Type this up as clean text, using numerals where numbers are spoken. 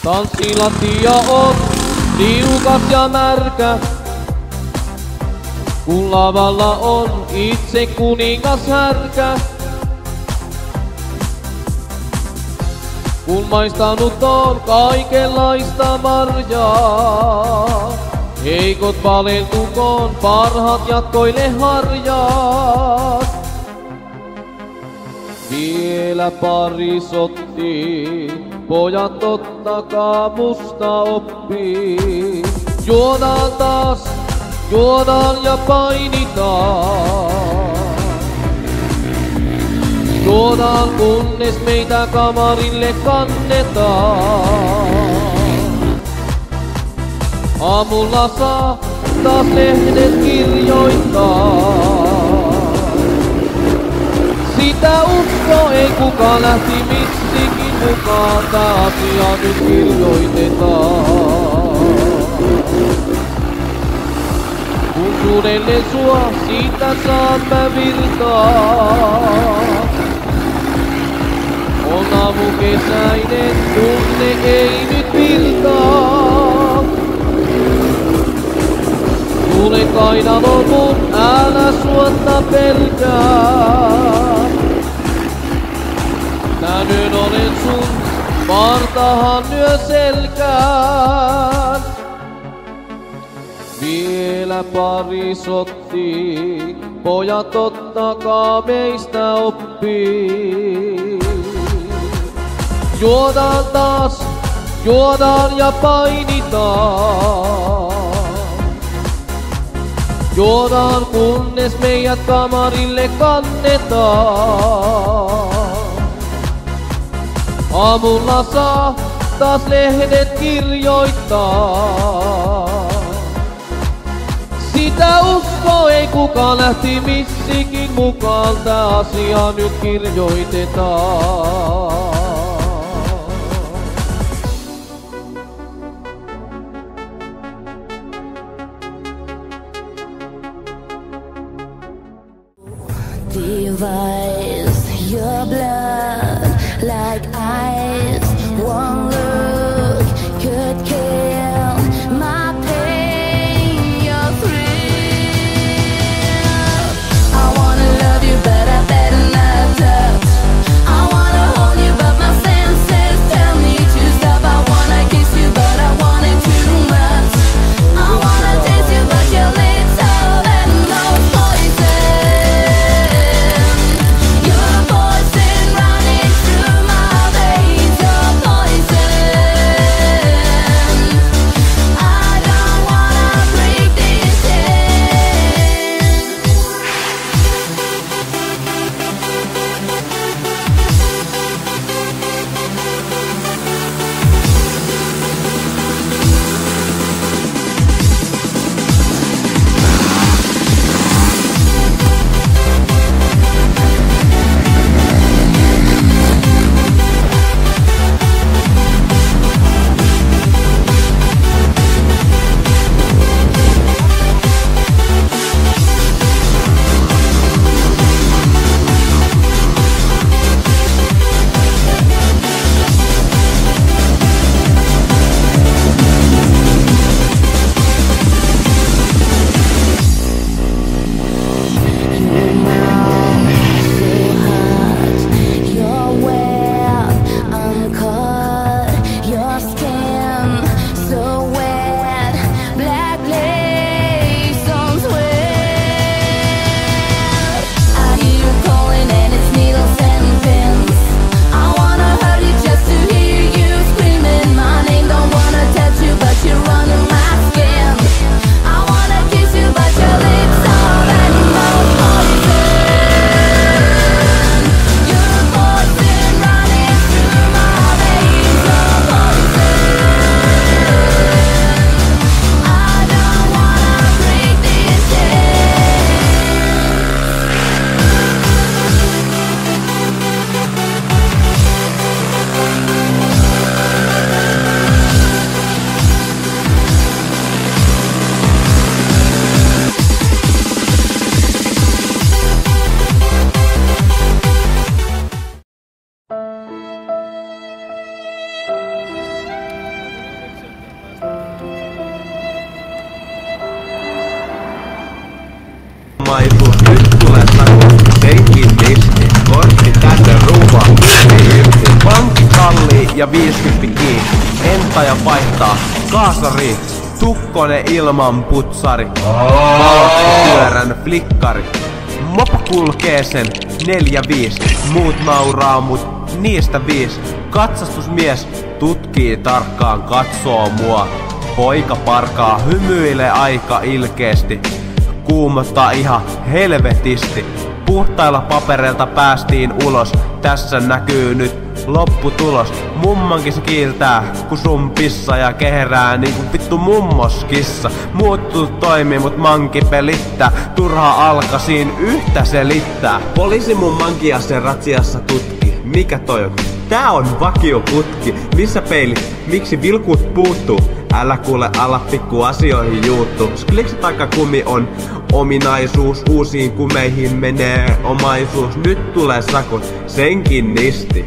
Tanssilattia on liukas ja märkä, kun lavalla on itse kuningas härkä. Kun maistanut on kaikenlaista marjaa, heikot paleltukoon, parhaat jatkoille harjaat. Vielä pari sotti, pojat ottakaa musta oppii. Juodaan taas, juodaan ja painitaan. Juodaan kunnes meitä kamarille kannetaan. Aamulla saa taas lehdet kirjoittaa. Sitä usko ei kukaan lähti miksikin mukaan, tää asia nyt kirjoitetaan. Kun suunnellen sua, siitä saan mä virtaa. On aamu kesäinen, tunne ei nyt virtaa. Tule kainaloon mun, älä suotta pelkää. Tänään olen sun, vartahan lyö selkään. Vielä pari sotti, pojat ottakaa meistä oppii. Juodaan taas, juodaan ja painitaan. Juodaan kunnes meidät kamarille kannetaan. Aamulla saa taas lehdet kirjoittaa. Sitä usko ei kukaan lähti missikin mukaan, tää asia nyt kirjoitetaan. Device your blood like ice. One look could kill my pain, your thrill. I wanna love you, but I better not touch. I wanna hold you, but my senses tell me to stop. I wanna kiss you, but I want it too much. I wanna taste you, but your lips are letting those poison. omaisuus, nyt tulee sakot, senkin nisti. Kortti tänne ruuva, irti. Pankki kallii ja 50 kiinni. Entaja vaihtaa, kaasari. Tukkonen ilman putsari. Valkkopyörän flikkari. Mopa kulkee sen 4-5. Muut nauraa mut niistä 5. Katsastusmies tutkii tarkkaan, katsoo mua. Poika parkaa, hymyilee aika ilkeesti. Kuumottaa ihan helvetisti. Puhtailla papereilta päästiin ulos. Tässä näkyy nyt lopputulos. Mummankin se kiiltää, kun sun pissa ja keherää niinku vittu mummoskissa. Muuttu toimii, mut manki pelittää. Turha alkasiin yhtä selittää. Poliisi mun mankia sen ratsiassa tutki. Mikä toi on? Tää on vakioputki. Missä peili? Miksi vilkut puuttuu? Älä kuule ala pikku asioihin juuttu. Skliksi taikka kumi on ominaisuus. Uusiin kumeihin menee omaisuus. Nyt tulee sakot, senkin nisti.